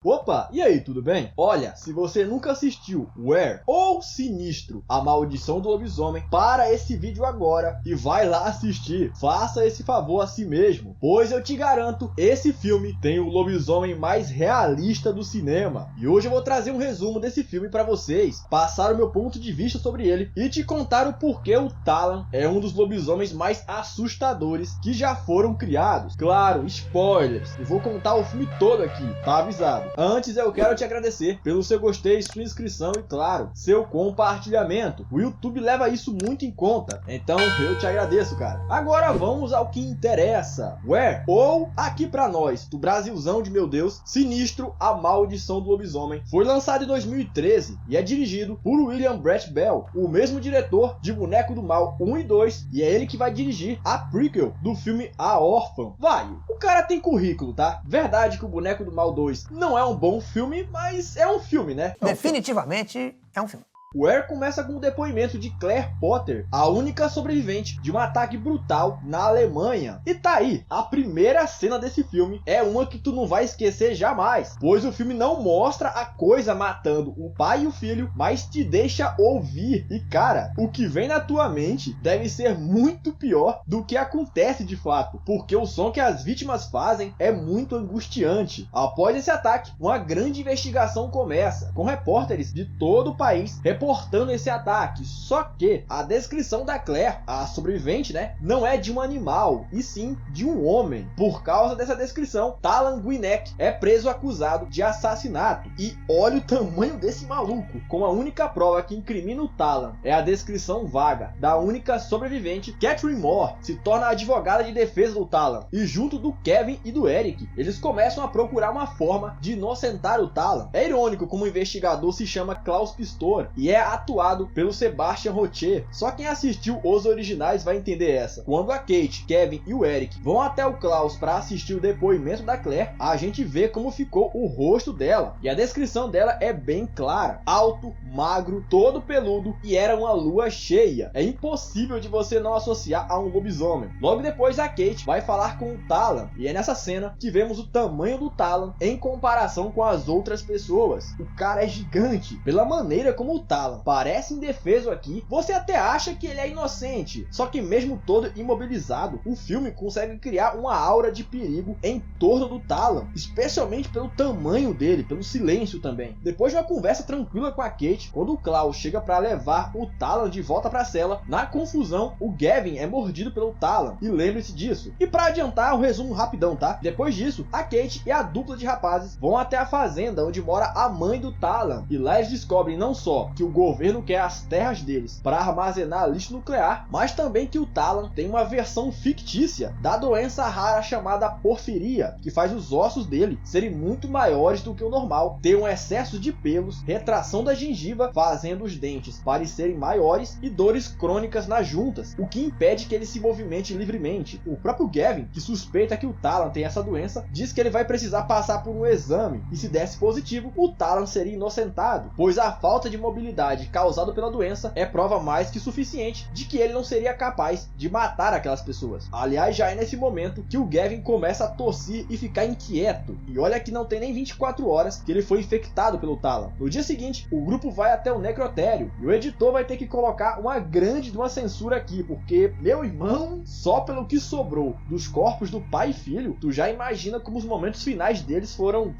Opa, e aí, tudo bem? Olha, se você nunca assistiu Where ou Sinistro, A Maldição do Lobisomem, para esse vídeo agora e vai lá assistir. Faça esse favor a si mesmo, pois eu te garanto, esse filme tem o lobisomem mais realista do cinema. E hoje eu vou trazer um resumo desse filme para vocês, passar o meu ponto de vista sobre ele e te contar o porquê o Talan é um dos lobisomens mais assustadores que já foram criados. Claro, spoilers, e vou contar o filme todo aqui, tá avisado. Antes eu quero te agradecer pelo seu gostei, sua inscrição e claro, seu compartilhamento. O YouTube leva isso muito em conta, então eu te agradeço, cara. Agora vamos ao que interessa. Where, ou aqui pra nós, do Brasilzão de meu Deus, Sinistro, A Maldição do Lobisomem, foi lançado em 2013 e é dirigido por William Brett Bell, o mesmo diretor de Boneco do Mal 1 e 2, e é ele que vai dirigir a prequel do filme A Órfã. Vai, o cara tem currículo, tá? Verdade que o Boneco do Mal 2 não é um bom filme, mas é um filme, né? Definitivamente é um filme. Where começa com o depoimento de Claire Potter, a única sobrevivente de um ataque brutal na Alemanha. E tá aí, a primeira cena desse filme é uma que tu não vai esquecer jamais, pois o filme não mostra a coisa matando o pai e o filho, mas te deixa ouvir. E cara, o que vem na tua mente deve ser muito pior do que acontece de fato, porque o som que as vítimas fazem é muito angustiante. Após esse ataque, uma grande investigação começa, com repórteres de todo o país reportando esse ataque, só que a descrição da Claire, a sobrevivente, né, não é de um animal, e sim de um homem. Por causa dessa descrição, Talan Guinek é preso acusado de assassinato. E olha o tamanho desse maluco, com a única prova que incrimina o Talan é a descrição vaga da única sobrevivente. Catherine Moore se torna a advogada de defesa do Talan, e junto do Kevin e do Eric, eles começam a procurar uma forma de inocentar o Talan. É irônico como o investigador se chama Klaus Pistor, e é atuado pelo Sebastian Rocher. Só quem assistiu os originais vai entender essa. Quando a Kate, Kevin e o Eric vão até o Klaus para assistir o depoimento da Claire, a gente vê como ficou o rosto dela. E a descrição dela é bem clara. Alto, magro, todo peludo e era uma lua cheia. É impossível de você não associar a um lobisomem. Logo depois a Kate vai falar com o Talan. E é nessa cena que vemos o tamanho do Talan em comparação com as outras pessoas. O cara é gigante. Pela maneira como o Talan parece indefeso aqui, você até acha que ele é inocente, só que mesmo todo imobilizado, o filme consegue criar uma aura de perigo em torno do Talan, especialmente pelo tamanho dele, pelo silêncio também. Depois de uma conversa tranquila com a Kate, quando o Klaus chega para levar o Talan de volta para a cela, na confusão, o Gavin é mordido pelo Talan, e lembre-se disso. E para adiantar, um resumo rapidão, tá? Depois disso, a Kate e a dupla de rapazes vão até a fazenda onde mora a mãe do Talan, e lá eles descobrem não só que o governo quer as terras deles para armazenar lixo nuclear, mas também que o Talan tem uma versão fictícia da doença rara chamada porfiria, que faz os ossos dele serem muito maiores do que o normal, ter um excesso de pelos, retração da gengiva fazendo os dentes parecerem maiores e dores crônicas nas juntas, o que impede que ele se movimente livremente. O próprio Gavin, que suspeita que o Talan tem essa doença, diz que ele vai precisar passar por um exame e se desse positivo, o Talan seria inocentado, pois a falta de mobilidade causado pela doença é prova mais que suficiente de que ele não seria capaz de matar aquelas pessoas. Aliás, já é nesse momento que o Gavin começa a tossir e ficar inquieto, e olha que não tem nem 24 horas que ele foi infectado pelo Talan. No dia seguinte, o grupo vai até o necrotério, e o editor vai ter que colocar uma grande censura aqui, porque, meu irmão, só pelo que sobrou dos corpos do pai e filho, tu já imagina como os momentos finais deles foram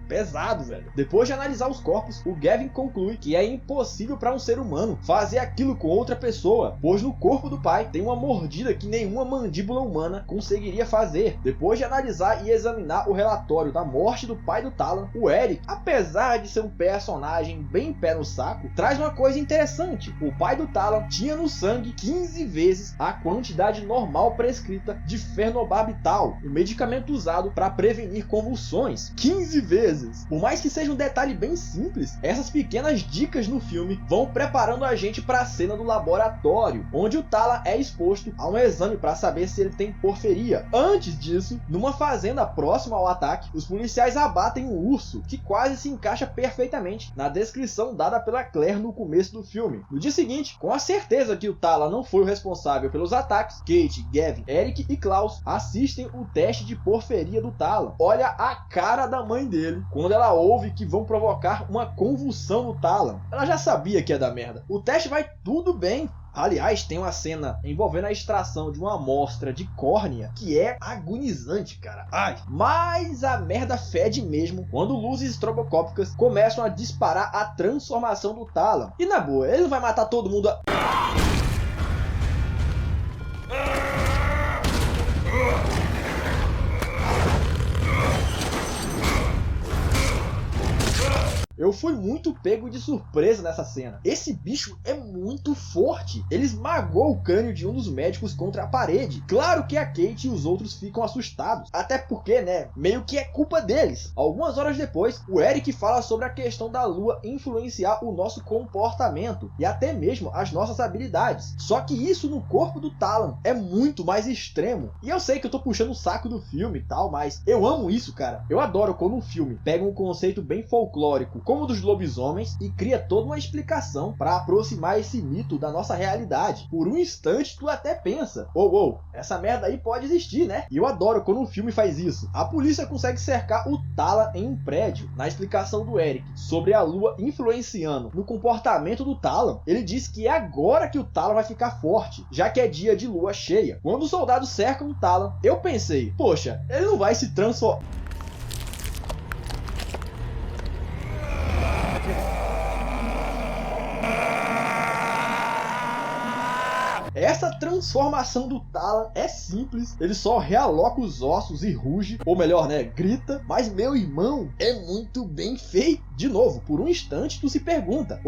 pesado, velho. Depois de analisar os corpos, o Gavin conclui que é impossível para um ser humano fazer aquilo com outra pessoa, pois no corpo do pai tem uma mordida que nenhuma mandíbula humana conseguiria fazer. Depois de analisar e examinar o relatório da morte do pai do Talan, o Eric, apesar de ser um personagem bem pé no saco, traz uma coisa interessante. O pai do Talan tinha no sangue 15 vezes a quantidade normal prescrita de fenobarbital, o medicamento usado para prevenir convulsões. 15 vezes! Por mais que seja um detalhe bem simples, essas pequenas dicas no filme vão preparando a gente para a cena do laboratório, onde o Talan é exposto a um exame para saber se ele tem porfiria. Antes disso, numa fazenda próxima ao ataque, os policiais abatem um urso, que quase se encaixa perfeitamente na descrição dada pela Claire no começo do filme. No dia seguinte, com a certeza que o Talan não foi o responsável pelos ataques, Kate, Gavin, Eric e Klaus assistem o teste de porfiria do Talan. Olha a cara da mãe dele quando ela ouve que vão provocar uma convulsão no Talon. Ela já sabia que ia dar merda. O teste vai tudo bem. Aliás, tem uma cena envolvendo a extração de uma amostra de córnea que é agonizante, cara. Ai. Mas a merda fede mesmo quando luzes estroboscópicas começam a disparar a transformação do Talon. E na boa, ele não vai matar todo mundo Eu fui muito pego de surpresa nessa cena. Esse bicho é muito forte. Ele esmagou o crânio de um dos médicos contra a parede. Claro que a Kate e os outros ficam assustados. Até porque, né, meio que é culpa deles. Algumas horas depois, o Eric fala sobre a questão da lua influenciar o nosso comportamento e até mesmo as nossas habilidades. Só que isso no corpo do Talon é muito mais extremo. E eu sei que eu tô puxando o saco do filme e tal, mas eu amo isso, cara. Eu adoro quando um filme pega um conceito bem folclórico, como o dos lobisomens, e cria toda uma explicação para aproximar esse mito da nossa realidade. Por um instante tu até pensa, essa merda aí pode existir, né? E eu adoro quando um filme faz isso. A polícia consegue cercar o Talon em um prédio. Na explicação do Eric sobre a lua influenciando no comportamento do Talon, ele diz que é agora que o Talon vai ficar forte, já que é dia de lua cheia. Quando os soldados cercam o Talon, eu pensei, poxa, ele não vai se transformar. Essa transformação do Talon é simples, ele só realoca os ossos e ruge, ou melhor, né, grita, mas meu irmão, é muito bem feito. De novo, por um instante tu se pergunta,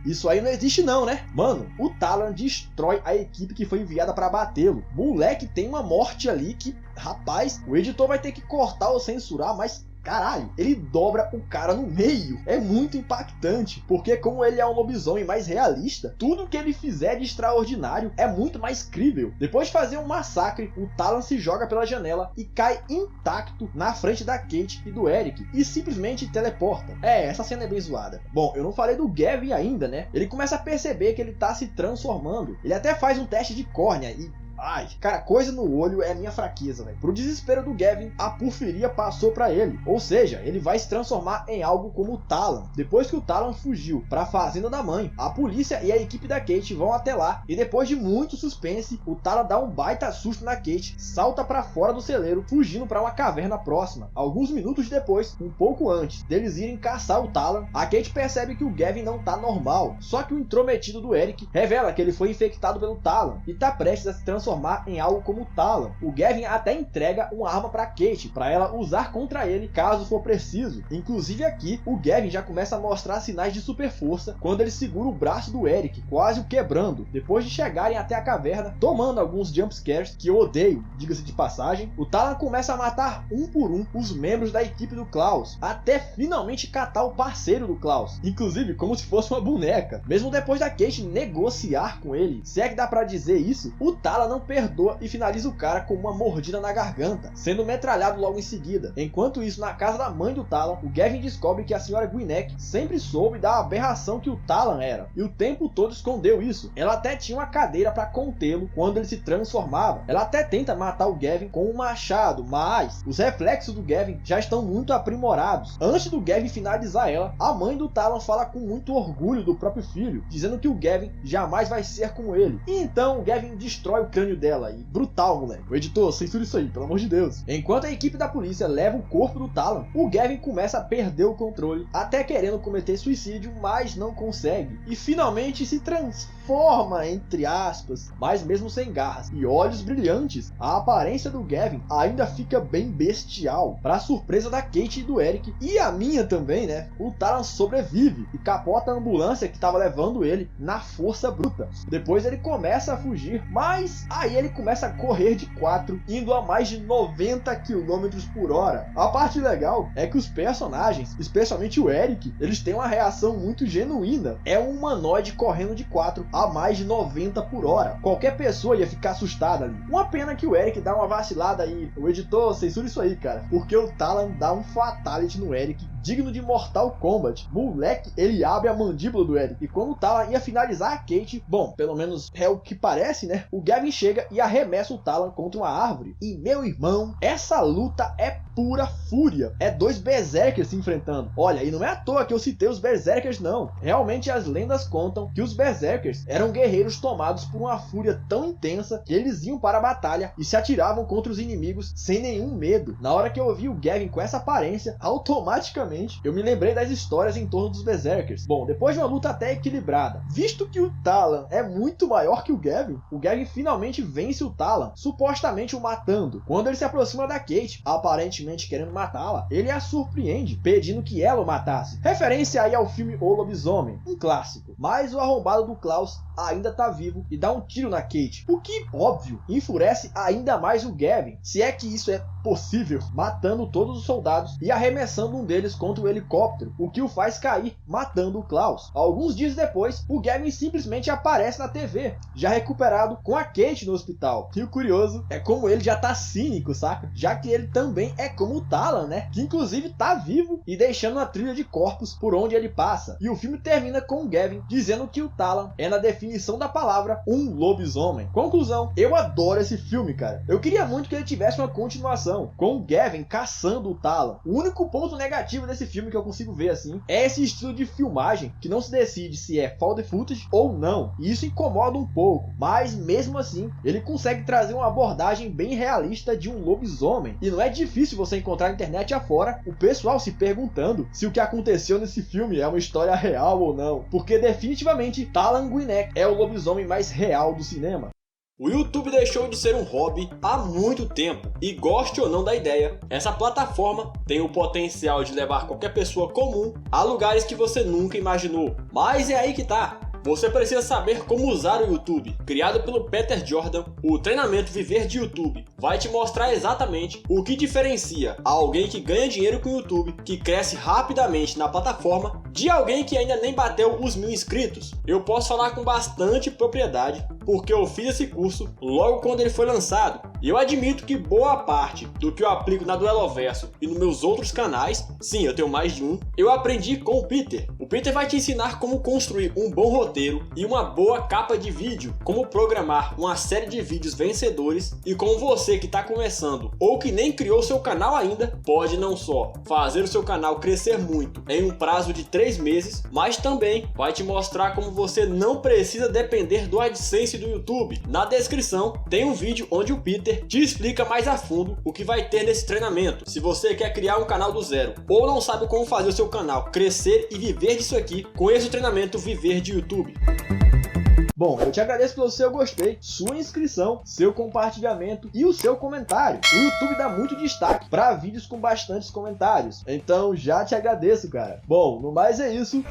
isso aí não existe não, né? Mano, o Talon destrói a equipe que foi enviada para batê-lo. Moleque, tem uma morte ali que, rapaz, o editor vai ter que cortar ou censurar, mas caralho, ele dobra o cara no meio. É muito impactante, porque como ele é um lobisomem mais realista, tudo que ele fizer de extraordinário é muito mais crível. Depois de fazer um massacre, o Talon se joga pela janela e cai intacto na frente da Kate e do Eric, e simplesmente teleporta. Essa cena é bem zoada. Bom, eu não falei do Gavin ainda, né? Ele começa a perceber que ele tá se transformando. Ele até faz um teste de córnea e ai, cara, coisa no olho é minha fraqueza, velho. Pro desespero do Gavin, a porfiria passou pra ele. Ou seja, ele vai se transformar em algo como o Talon. Depois que o Talon fugiu pra fazenda da mãe, a polícia e a equipe da Kate vão até lá. E depois de muito suspense, o Talon dá um baita susto na Kate, salta pra fora do celeiro, fugindo pra uma caverna próxima. Alguns minutos depois, um pouco antes deles irem caçar o Talon, a Kate percebe que o Gavin não tá normal. Só que o intrometido do Eric revela que ele foi infectado pelo Talon e tá prestes a se transformar em algo como o Talon. O Gavin até entrega uma arma para Kate, para ela usar contra ele caso for preciso. Inclusive aqui, o Gavin já começa a mostrar sinais de super força quando ele segura o braço do Eric, quase o quebrando. Depois de chegarem até a caverna, tomando alguns jumpscares, que eu odeio, diga-se de passagem, o Talon começa a matar um por um os membros da equipe do Klaus, até finalmente catar o parceiro do Klaus, inclusive como se fosse uma boneca. Mesmo depois da Kate negociar com ele, se é que dá pra dizer isso, o Talon não perdoa e finaliza o cara com uma mordida na garganta, sendo metralhado logo em seguida. Enquanto isso, na casa da mãe do Talon, o Gavin descobre que a senhora Gwinnett sempre soube da aberração que o Talon era, e o tempo todo escondeu isso. Ela até tinha uma cadeira para contê-lo quando ele se transformava. Ela até tenta matar o Gavin com um machado, mas os reflexos do Gavin já estão muito aprimorados. Antes do Gavin finalizar ela, a mãe do Talon fala com muito orgulho do próprio filho, dizendo que o Gavin jamais vai ser como ele. E então o Gavin destrói o crânio dela, e brutal, moleque. O editor, censura isso aí, pelo amor de Deus. Enquanto a equipe da polícia leva o corpo do Talon, o Gavin começa a perder o controle, até querendo cometer suicídio, mas não consegue. E finalmente se transforma, entre aspas, mas mesmo sem garras e olhos brilhantes, a aparência do Gavin ainda fica bem bestial. Para surpresa da Kate e do Eric, e a minha também, né? O Talon sobrevive e capota a ambulância que estava levando ele na força bruta. Depois ele começa a fugir, mas aí ele começa a correr de 4, indo a mais de 90 km por hora. A parte legal é que os personagens, especialmente o Eric, eles têm uma reação muito genuína. É um humanoide correndo de 4 a mais de 90 por hora. Qualquer pessoa ia ficar assustada ali. Uma pena que o Eric dá uma vacilada aí. O editor, censura isso aí, cara. Porque o Talon dá um fatality no Eric digno de Mortal Kombat. Moleque, ele abre a mandíbula do Eric. E quando o Talon ia finalizar a Kate, bom, pelo menos é o que parece, né? O Gavin chega e arremessa o Talon contra uma árvore. E meu irmão, essa luta é pura fúria. É dois berserkers se enfrentando. Olha, e não é à toa que eu citei os berserkers não. Realmente as lendas contam que os berserkers eram guerreiros tomados por uma fúria tão intensa que eles iam para a batalha e se atiravam contra os inimigos sem nenhum medo. Na hora que eu vi o Gavin com essa aparência, automaticamente eu me lembrei das histórias em torno dos berserkers. Bom, depois de uma luta até equilibrada, visto que o Talon é muito maior que o Gavin finalmente vence o Talon, supostamente o matando. Quando ele se aproxima da Kate, aparentemente querendo matá-la, ele a surpreende, pedindo que ela o matasse. Referência aí ao filme O Lobisomem, um clássico. Mas o arrombado do Klaus ainda tá vivo e dá um tiro na Kate, o que, óbvio, enfurece ainda mais o Gavin, se é que isso é possível, matando todos os soldados e arremessando um deles contra o helicóptero, o que o faz cair, matando o Klaus. Alguns dias depois, o Gavin simplesmente aparece na TV, já recuperado com a Kate no hospital. E o curioso é como ele já tá cínico, saca? Já que ele também é como o Talon, né? Que inclusive tá vivo e deixando uma trilha de corpos por onde ele passa. E o filme termina com o Gavin dizendo que o Talon é, na definição da palavra, um lobisomem. Conclusão, eu adoro esse filme, cara. Eu queria muito que ele tivesse uma continuação, com o Gavin caçando o Talon. O único ponto negativo desse filme que eu consigo ver assim é esse estilo de filmagem que não se decide se é found footage ou não. E isso incomoda um pouco, mas mesmo assim, ele consegue trazer uma abordagem bem realista de um lobisomem. E não é difícil você encontrar na internet afora o pessoal se perguntando se o que aconteceu nesse filme é uma história real ou não, porque definitivamente Talon Gwinnett é o lobisomem mais real do cinema. O YouTube deixou de ser um hobby há muito tempo, e goste ou não da ideia, essa plataforma tem o potencial de levar qualquer pessoa comum a lugares que você nunca imaginou. Mas é aí que tá. Você precisa saber como usar o YouTube. Criado pelo Peter Jordan, o treinamento Viver de YouTube vai te mostrar exatamente o que diferencia alguém que ganha dinheiro com o YouTube, que cresce rapidamente na plataforma, de alguém que ainda nem bateu os 1000 inscritos. Eu posso falar com bastante propriedade, porque eu fiz esse curso logo quando ele foi lançado. E eu admito que boa parte do que eu aplico na Dueloverso e nos meus outros canais, sim, eu tenho mais de um, eu aprendi com o Peter. O Peter vai te ensinar como construir um bom roteiro e uma boa capa de vídeo, como programar uma série de vídeos vencedores e como você que está começando ou que nem criou seu canal ainda, pode não só fazer o seu canal crescer muito em um prazo de 3 meses, mas também vai te mostrar como você não precisa depender do AdSense do YouTube. Na descrição tem um vídeo onde o Peter te explica mais a fundo o que vai ter nesse treinamento. Se você quer criar um canal do zero ou não sabe como fazer o seu canal crescer e viver disso aqui, conheça o treinamento Viver de YouTube. Bom, eu te agradeço pelo seu gostei, sua inscrição, seu compartilhamento e o seu comentário. O YouTube dá muito destaque para vídeos com bastantes comentários, então já te agradeço, cara. Bom, no mais é isso.